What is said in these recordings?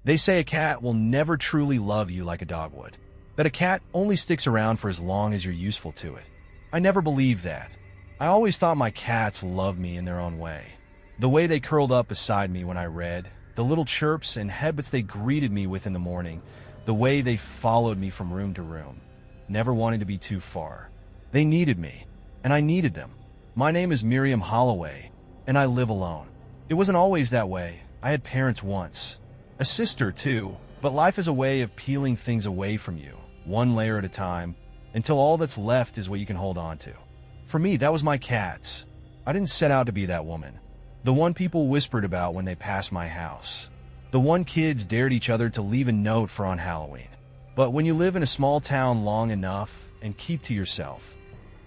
They say a cat will never truly love you like a dog would, that a cat only sticks around for as long as you're useful to it. I never believed that. I always thought my cats loved me in their own way. The way they curled up beside me when I read, the little chirps and headbutts they greeted me with in the morning, the way they followed me from room to room, never wanting to be too far. They needed me, and I needed them. My name is Miriam Holloway, and I live alone. It wasn't always that way. I had parents once. A sister, too, but life is a way of peeling things away from you, one layer at a time, until all that's left is what you can hold on to. For me, that was my cats. I didn't set out to be that woman. The one people whispered about when they passed my house. The one kids dared each other to leave a note for on Halloween. But when you live in a small town long enough and keep to yourself,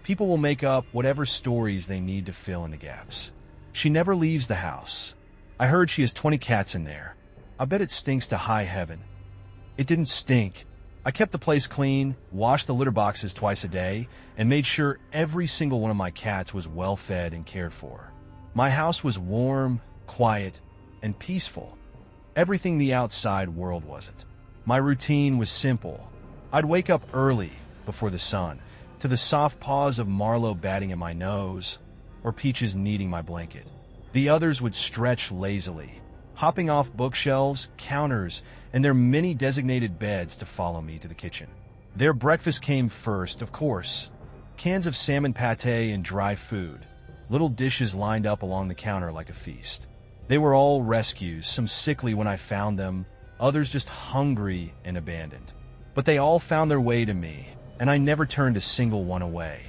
people will make up whatever stories they need to fill in the gaps. She never leaves the house. I heard she has 20 cats in there. I bet it stinks to high heaven. It didn't stink. I kept the place clean, washed the litter boxes twice a day, and made sure every single one of my cats was well fed and cared for. My house was warm, quiet, and peaceful. Everything the outside world wasn't. My routine was simple. I'd wake up early, before the sun, to the soft paws of Marlowe batting at my nose, or Peaches kneading my blanket. The others would stretch lazily, hopping off bookshelves, counters, and their many designated beds to follow me to the kitchen. Their breakfast came first, of course. Cans of salmon pâté and dry food. Little dishes lined up along the counter like a feast. They were all rescues, some sickly when I found them, others just hungry and abandoned. But they all found their way to me, and I never turned a single one away.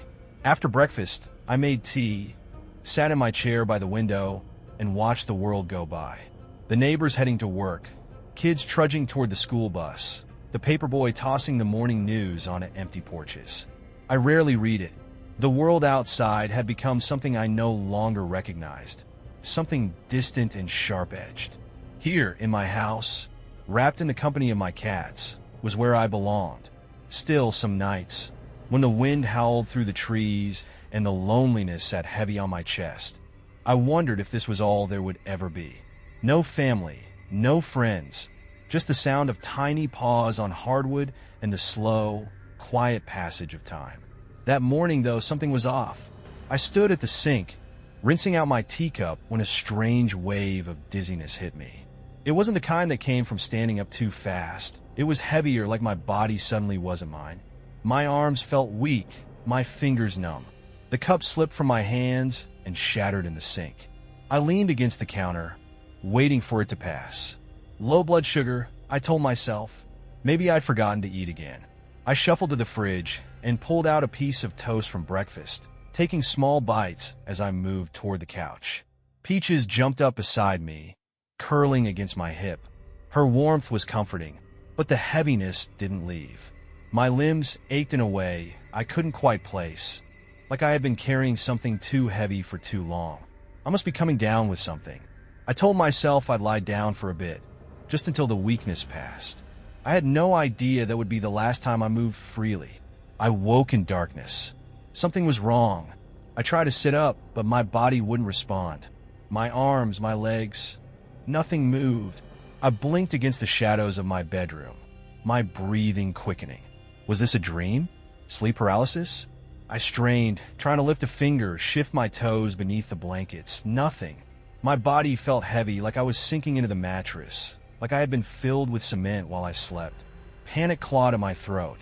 After breakfast, I made tea, sat in my chair by the window, and watched the world go by. The neighbors heading to work, kids trudging toward the school bus, the paperboy tossing the morning news on empty porches. I rarely read it. The world outside had become something I no longer recognized, something distant and sharp-edged. Here, in my house, wrapped in the company of my cats, was where I belonged. Still, some nights, when the wind howled through the trees and the loneliness sat heavy on my chest, I wondered if this was all there would ever be. No family, no friends, just the sound of tiny paws on hardwood and the slow, quiet passage of time. That morning, though, something was off. I stood at the sink, rinsing out my teacup when a strange wave of dizziness hit me. It wasn't the kind that came from standing up too fast. It was heavier, like my body suddenly wasn't mine. My arms felt weak, my fingers numb. The cup slipped from my hands and shattered in the sink. I leaned against the counter, waiting for it to pass. Low blood sugar, I told myself. Maybe I'd forgotten to eat again. I shuffled to the fridge and pulled out a piece of toast from breakfast, taking small bites as I moved toward the couch. Peaches jumped up beside me, curling against my hip. Her warmth was comforting, but the heaviness didn't leave. My limbs ached in a way I couldn't quite place, like I had been carrying something too heavy for too long. I must be coming down with something. I told myself I'd lie down for a bit, just until the weakness passed. I had no idea that would be the last time I moved freely. I woke in darkness. Something was wrong. I tried to sit up, but my body wouldn't respond. My arms, my legs, nothing moved. I blinked against the shadows of my bedroom, my breathing quickening. Was this a dream? Sleep paralysis? I strained, trying to lift a finger, shift my toes beneath the blankets. Nothing. My body felt heavy, like I was sinking into the mattress, like I had been filled with cement while I slept. Panic clawed at my throat.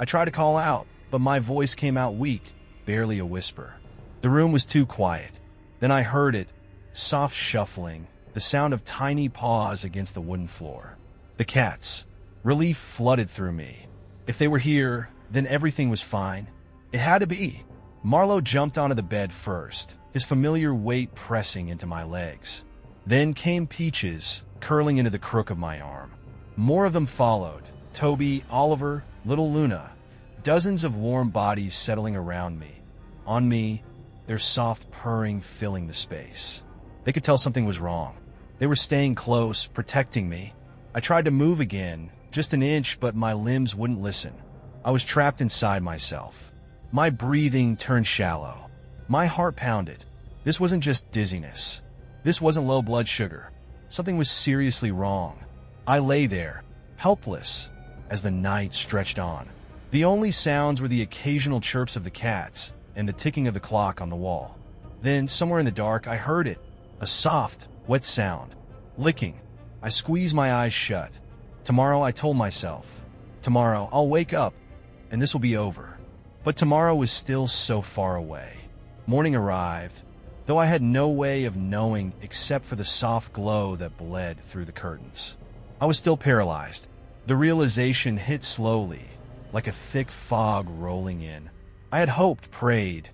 I tried to call out, but my voice came out weak, barely a whisper. The room was too quiet. Then I heard it, soft shuffling, the sound of tiny paws against the wooden floor. The cats. Relief flooded through me. If they were here, then everything was fine. It had to be. Marlowe jumped onto the bed first, his familiar weight pressing into my legs. Then came Peaches, curling into the crook of my arm. More of them followed. Toby, Oliver, little Luna. Dozens of warm bodies settling around me. On me, their soft purring filling the space. They could tell something was wrong. They were staying close, protecting me. I tried to move again, just an inch, but my limbs wouldn't listen. I was trapped inside myself. My breathing turned shallow. My heart pounded. This wasn't just dizziness. This wasn't low blood sugar. Something was seriously wrong. I lay there, helpless, as the night stretched on. The only sounds were the occasional chirps of the cats and the ticking of the clock on the wall. Then, somewhere in the dark, I heard it, a soft, wet sound. Licking. I squeezed my eyes shut. Tomorrow, I told myself. Tomorrow, I'll wake up, and this will be over. But tomorrow was still so far away. Morning arrived, though I had no way of knowing except for the soft glow that bled through the curtains. I was still paralyzed. The realization hit slowly, like a thick fog rolling in. I had hoped, prayed,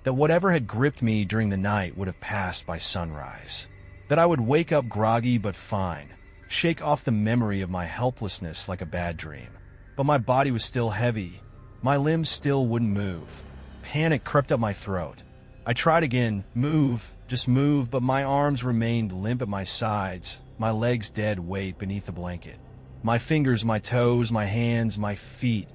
that whatever had gripped me during the night would have passed by sunrise. That I would wake up groggy but fine, shake off the memory of my helplessness like a bad dream. But my body was still heavy. My limbs still wouldn't move. Panic crept up my throat. I tried again, just move, but my arms remained limp at my sides, my legs dead weight beneath the blanket. My fingers, my toes, my hands, my feet.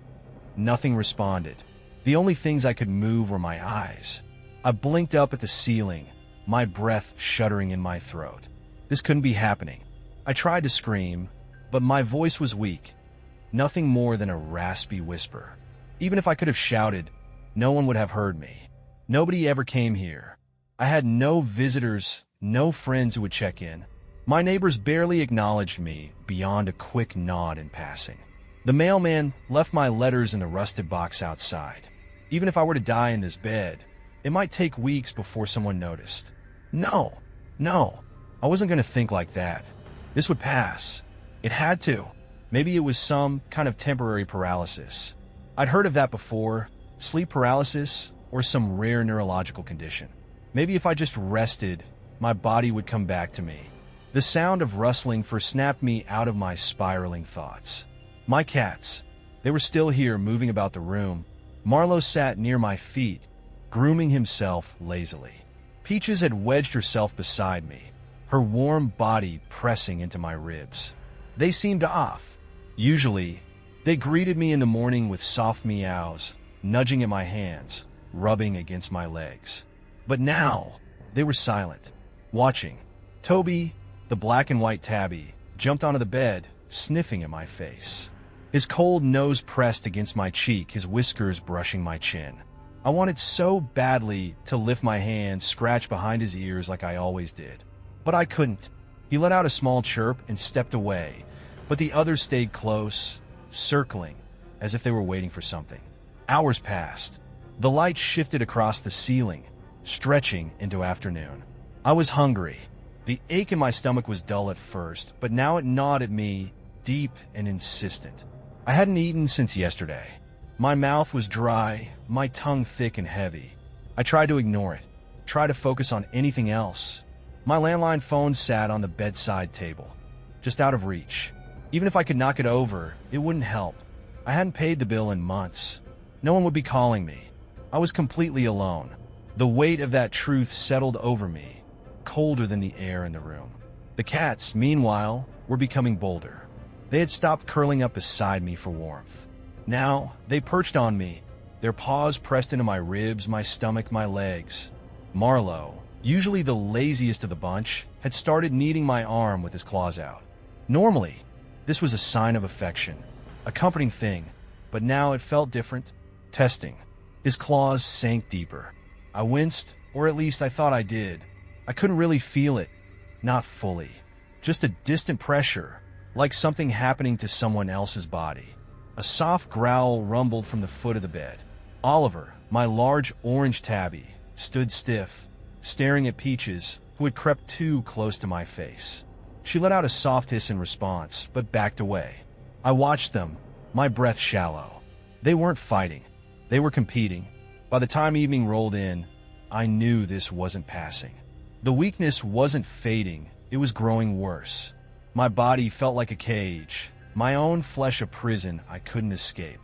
Nothing responded. The only things I could move were my eyes. I blinked up at the ceiling, my breath shuddering in my throat. This couldn't be happening. I tried to scream, but my voice was weak. Nothing more than a raspy whisper. Even if I could have shouted, no one would have heard me. Nobody ever came here. I had no visitors, no friends who would check in. My neighbors barely acknowledged me beyond a quick nod in passing. The mailman left my letters in the rusted box outside. Even if I were to die in this bed, it might take weeks before someone noticed. No, I wasn't going to think like that. This would pass. It had to. Maybe it was some kind of temporary paralysis. I'd heard of that before, sleep paralysis or some rare neurological condition. Maybe if I just rested, my body would come back to me. The sound of rustling first snapped me out of my spiraling thoughts. My cats, they were still here moving about the room. Marlowe sat near my feet, grooming himself lazily. Peaches had wedged herself beside me, her warm body pressing into my ribs. They seemed off. Usually, they greeted me in the morning with soft meows, nudging at my hands, rubbing against my legs. But now, they were silent, watching. Toby, the black and white tabby, jumped onto the bed, sniffing at my face. His cold nose pressed against my cheek, his whiskers brushing my chin. I wanted so badly to lift my hand, scratch behind his ears like I always did. But I couldn't. He let out a small chirp and stepped away, but the others stayed close, circling, as if they were waiting for something. Hours passed. The light shifted across the ceiling, stretching into afternoon. I was hungry. The ache in my stomach was dull at first, but now it gnawed at me, deep and insistent. I hadn't eaten since yesterday. My mouth was dry, my tongue thick and heavy. I tried to ignore it, try to focus on anything else. My landline phone sat on the bedside table, just out of reach. Even if I could knock it over, it wouldn't help. I hadn't paid the bill in months. No one would be calling me. I was completely alone. The weight of that truth settled over me, colder than the air in the room. The cats, meanwhile, were becoming bolder. They had stopped curling up beside me for warmth. Now, they perched on me, their paws pressed into my ribs, my stomach, my legs. Marlowe, usually the laziest of the bunch, had started kneading my arm with his claws out. Normally, this was a sign of affection, a comforting thing, but now it felt different, testing. His claws sank deeper. I winced, or at least I thought I did. I couldn't really feel it, not fully. Just a distant pressure, like something happening to someone else's body. A soft growl rumbled from the foot of the bed. Oliver, my large orange tabby, stood stiff, staring at Peaches, who had crept too close to my face. She let out a soft hiss in response, but backed away. I watched them, my breath shallow. They weren't fighting. They were competing. By the time evening rolled in, I knew this wasn't passing. The weakness wasn't fading, it was growing worse. My body felt like a cage, my own flesh a prison I couldn't escape.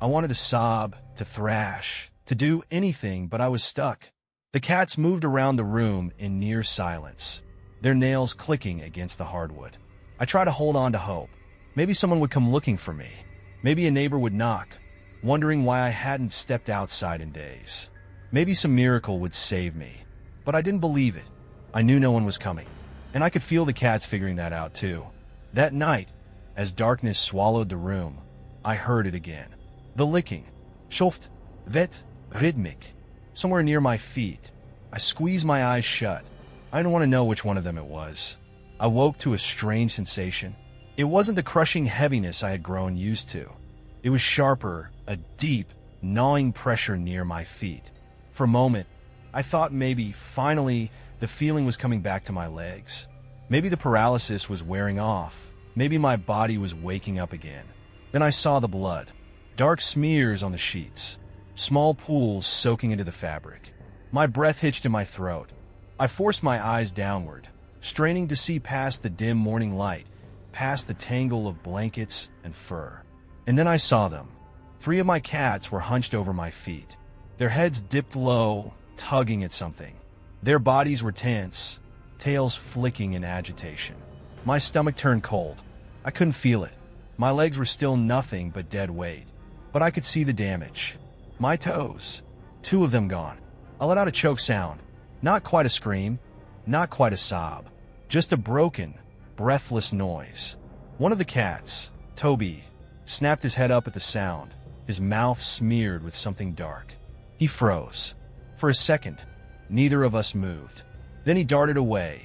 I wanted to sob, to thrash, to do anything, but I was stuck. The cats moved around the room in near silence, their nails clicking against the hardwood. I tried to hold on to hope. Maybe someone would come looking for me. Maybe a neighbor would knock, wondering why I hadn't stepped outside in days. Maybe some miracle would save me. But I didn't believe it. I knew no one was coming. And I could feel the cats figuring that out too. That night, As darkness swallowed the room, I heard it again. The licking. Schoft, vet, rhythmic. Somewhere near my feet. I squeezed my eyes shut. I didn't want to know which one of them it was. I woke to a strange sensation. It wasn't the crushing heaviness I had grown used to. It was sharper, a deep, gnawing pressure near my feet. For a moment, I thought maybe, finally, the feeling was coming back to my legs. Maybe the paralysis was wearing off. Maybe my body was waking up again. Then I saw the blood. Dark smears on the sheets. Small pools soaking into the fabric. My breath hitched in my throat. I forced my eyes downward, straining to see past the dim morning light, past the tangle of blankets and fur. And then I saw them. 3 of my cats were hunched over my feet. Their heads dipped low, tugging at something. Their bodies were tense, tails flicking in agitation. My stomach turned cold. I couldn't feel it. My legs were still nothing but dead weight. But I could see the damage. My toes. 2 of them gone. I let out a choked sound. Not quite a scream, not quite a sob. Just a broken, breathless noise. One of the cats, Toby, snapped his head up at the sound, his mouth smeared with something dark. He froze. For a second, neither of us moved. Then he darted away,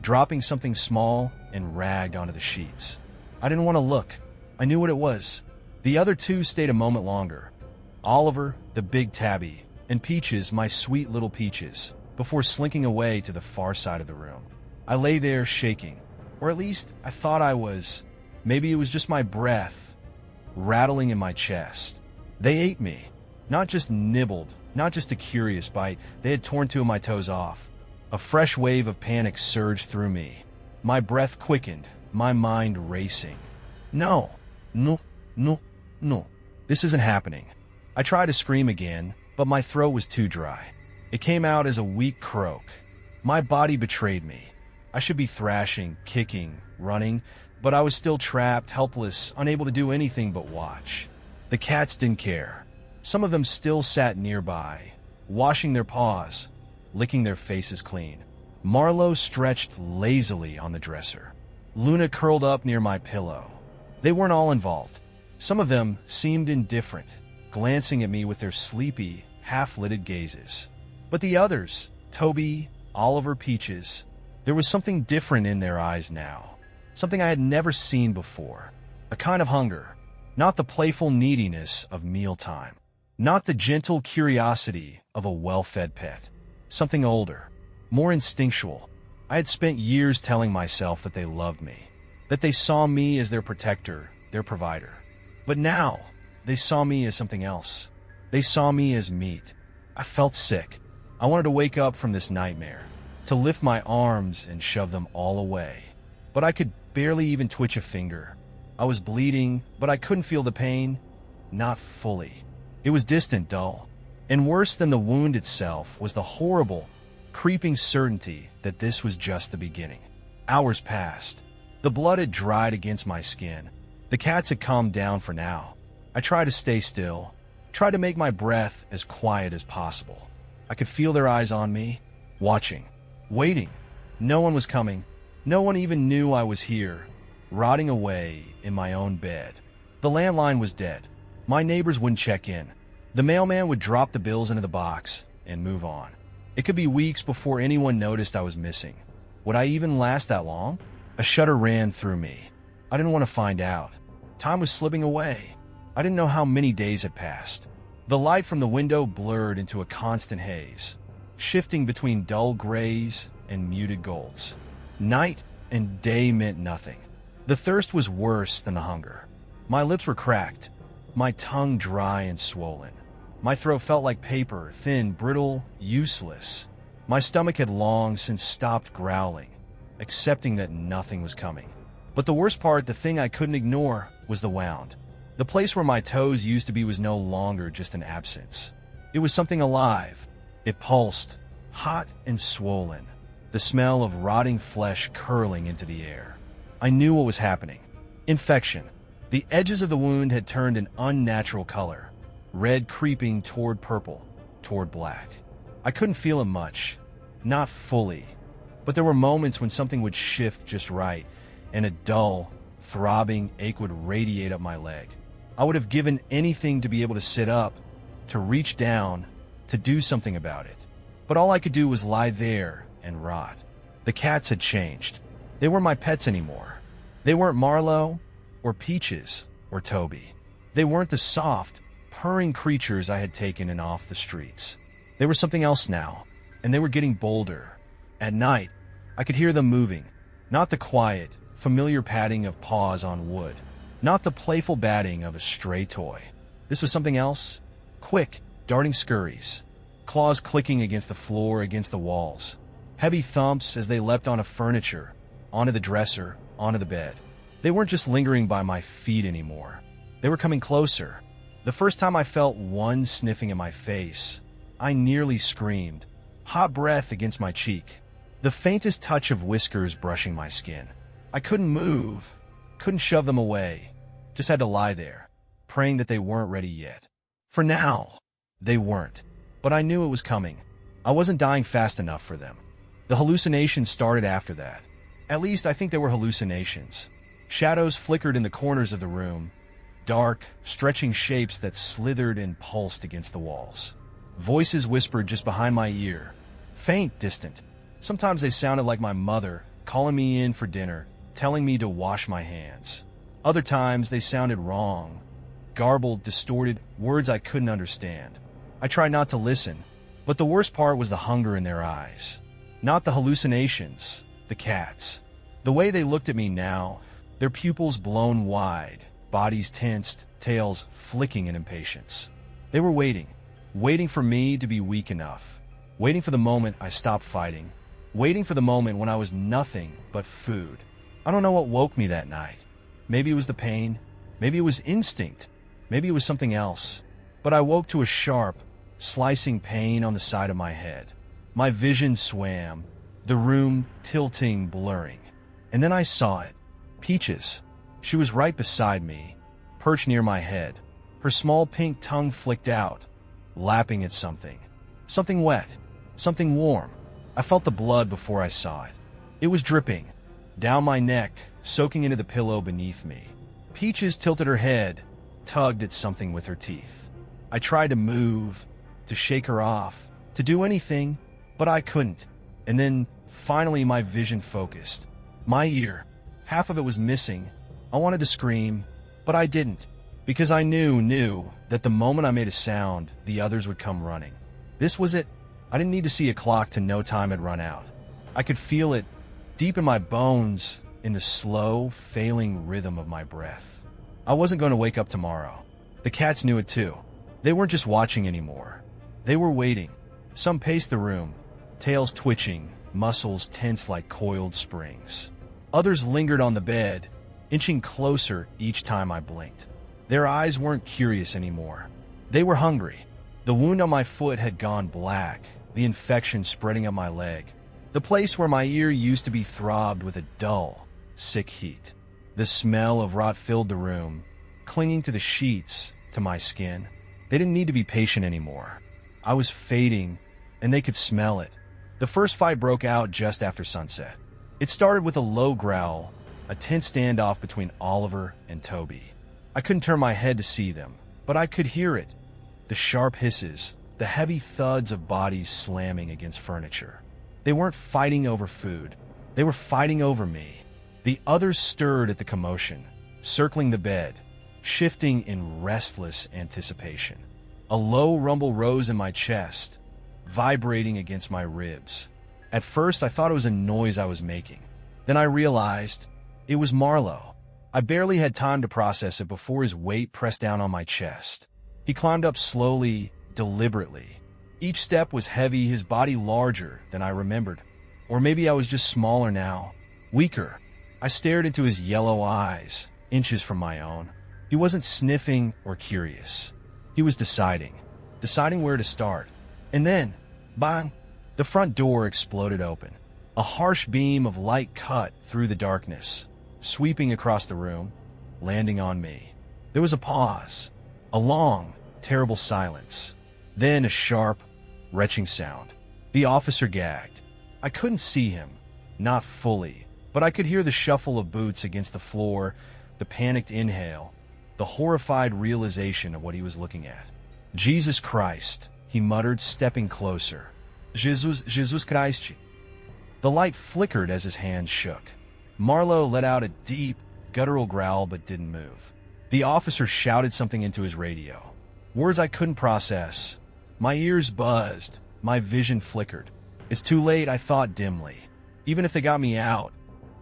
dropping something small and ragged onto the sheets. I didn't want to look. I knew what it was. The other 2 stayed a moment longer. Oliver, the big tabby, and Peaches, my sweet little Peaches, before slinking away to the far side of the room. I lay there shaking, or at least I thought I was. Maybe it was just my breath, rattling in my chest. They ate me. Not just nibbled, not just a curious bite. They had torn 2 of my toes off. A fresh wave of panic surged through me. My breath quickened, my mind racing. No. This isn't happening. I tried to scream again, but my throat was too dry. It came out as a weak croak. My body betrayed me. I should be thrashing, kicking, running, but I was still trapped, helpless, unable to do anything but watch. The cats didn't care. Some of them still sat nearby, washing their paws, licking their faces clean. Marlowe stretched lazily on the dresser. Luna curled up near my pillow. They weren't all involved. Some of them seemed indifferent, glancing at me with their sleepy, half-lidded gazes. But the others, Toby, Oliver, Peaches, there was something different in their eyes now. Something I had never seen before. A kind of hunger. Not the playful neediness of mealtime. Not the gentle curiosity of a well-fed pet. Something older. More instinctual. I had spent years telling myself that they loved me. That they saw me as their protector, their provider. But now, they saw me as something else. They saw me as meat. I felt sick. I wanted to wake up from this nightmare, to lift my arms and shove them all away. But I could barely even twitch a finger. I was bleeding, but I couldn't feel the pain. Not fully. It was distant, dull. And worse than the wound itself was the horrible, creeping certainty that this was just the beginning. Hours passed. The blood had dried against my skin. The cats had calmed down for now. I tried to stay still, tried to make my breath as quiet as possible. I could feel their eyes on me, watching, waiting. No one was coming. No one even knew I was here, rotting away in my own bed. The landline was dead. My neighbors wouldn't check in. The mailman would drop the bills into the box and move on. It could be weeks before anyone noticed I was missing. Would I even last that long? A shudder ran through me. I didn't want to find out. Time was slipping away. I didn't know how many days had passed. The light from the window blurred into a constant haze, shifting between dull grays and muted golds. Night and day meant nothing. The thirst was worse than the hunger. My lips were cracked, my tongue dry and swollen. My throat felt like paper, thin, brittle, useless. My stomach had long since stopped growling, accepting that nothing was coming. But the worst part, the thing I couldn't ignore, was the wound. The place where my toes used to be was no longer just an absence. It was something alive. It pulsed, hot and swollen, the smell of rotting flesh curling into the air. I knew what was happening. Infection. The edges of the wound had turned an unnatural color, red creeping toward purple, toward black. I couldn't feel it much, not fully, but there were moments when something would shift just right, and a dull, throbbing ache would radiate up my leg. I would have given anything to be able to sit up, to reach down, to do something about it. But all I could do was lie there and rot. The cats had changed. They weren't my pets anymore. They weren't Marlowe, or Peaches, or Toby. They weren't the soft, purring creatures I had taken in off the streets. They were something else now, and they were getting bolder. At night, I could hear them moving, not the quiet, familiar padding of paws on wood, not the playful batting of a stray toy. This was something else, quick, darting scurries, claws clicking against the floor, against the walls, heavy thumps as they leapt onto furniture, onto the dresser, onto the bed. They weren't just lingering by my feet anymore. They were coming closer. The first time I felt one sniffing at my face, I nearly screamed, hot breath against my cheek, the faintest touch of whiskers brushing my skin. I couldn't move, couldn't shove them away, just had to lie there, praying that they weren't ready yet. For now, they weren't, but I knew it was coming. I wasn't dying fast enough for them. The hallucinations started after that. At least I think they were hallucinations. Shadows flickered in the corners of the room, dark, stretching shapes that slithered and pulsed against the walls. Voices whispered just behind my ear, faint, distant. Sometimes they sounded like my mother, calling me in for dinner, telling me to wash my hands. Other times they sounded wrong, garbled, distorted, words I couldn't understand. I tried not to listen, but the worst part was the hunger in their eyes. Not the hallucinations, the cats. The way they looked at me now, their pupils blown wide, bodies tensed, tails flicking in impatience. They were waiting for me to be weak enough, waiting for the moment I stopped fighting, waiting for the moment when I was nothing but food. I don't know what woke me that night. Maybe it was the pain, maybe it was instinct, maybe it was something else. But I woke to a sharp, slicing pain on the side of my head. My vision swam, the room tilting, blurring. And then I saw it. Peaches. She was right beside me, perched near my head, her small pink tongue flicked out, lapping at something. Something wet, something warm. I felt the blood before I saw it. It was dripping, down my neck, soaking into the pillow beneath me. Peaches tilted her head, tugged at something with her teeth. I tried to move, to shake her off, to do anything, but I couldn't. And then, finally, my vision focused. My ear, half of it was missing. I wanted to scream, but I didn't, because I knew that the moment I made a sound, the others would come running. This was it. I didn't need to see a clock to know time had run out. I could feel it deep in my bones, in the slow, failing rhythm of my breath. I wasn't going to wake up tomorrow. The cats knew it too. They weren't just watching anymore. They were waiting. Some paced the room, tails twitching, muscles tense like coiled springs. Others lingered on the bed, inching closer each time I blinked. Their eyes weren't curious anymore. They were hungry. The wound on my foot had gone black, the infection spreading up my leg. The place where my ear used to be throbbed with a dull, sick heat. The smell of rot filled the room, clinging to the sheets, to my skin. They didn't need to be patient anymore. I was fading, and they could smell it. The first fight broke out just after sunset. It started with a low growl, a tense standoff between Oliver and Toby. I couldn't turn my head to see them, but I could hear it. The sharp hisses, the heavy thuds of bodies slamming against furniture. They weren't fighting over food. They were fighting over me. The others stirred at the commotion, circling the bed, shifting in restless anticipation. A low rumble rose in my chest, vibrating against my ribs. At first, I thought it was a noise I was making. Then I realized it was Marlowe. I barely had time to process it before his weight pressed down on my chest. He climbed up slowly, deliberately. Each step was heavy, his body larger than I remembered. Or maybe I was just smaller now, weaker. I stared into his yellow eyes, inches from my own. He wasn't sniffing or curious. He was deciding where to start. And then, bang, the front door exploded open. A harsh beam of light cut through the darkness, sweeping across the room, landing on me. There was a pause, a long, terrible silence. Then a sharp, retching sound. The officer gagged. I couldn't see him, not fully, but I could hear the shuffle of boots against the floor, the panicked inhale, the horrified realization of what he was looking at. Jesus Christ, he muttered, stepping closer. Jesus Christ. The light flickered as his hand shook. Marlowe let out a deep, guttural growl but didn't move. The officer shouted something into his radio. Words I couldn't process. My ears buzzed. My vision flickered. It's too late, I thought dimly. Even if they got me out,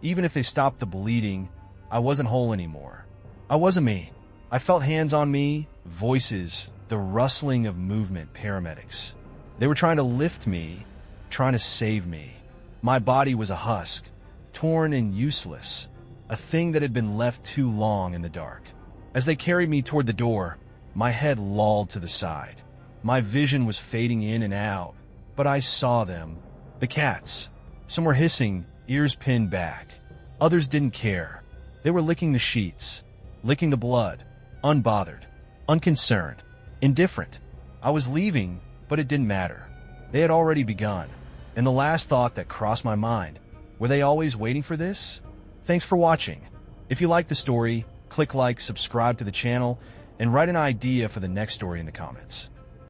even if they stopped the bleeding, I wasn't whole anymore. I wasn't me. I felt hands on me, voices, the rustling of movement, paramedics. They were trying to lift me, trying to save me. My body was a husk, torn and useless, a thing that had been left too long in the dark. As they carried me toward the door, my head lolled to the side. My vision was fading in and out, but I saw them. The cats. Some were hissing, ears pinned back. Others didn't care. They were licking the sheets, licking the blood, unbothered, unconcerned, indifferent. I was leaving, but it didn't matter. They had already begun. And the last thought that crossed my mind, were they always waiting for this? Thanks for watching. If you like the story, click like, subscribe to the channel, and write an idea for the next story in the comments.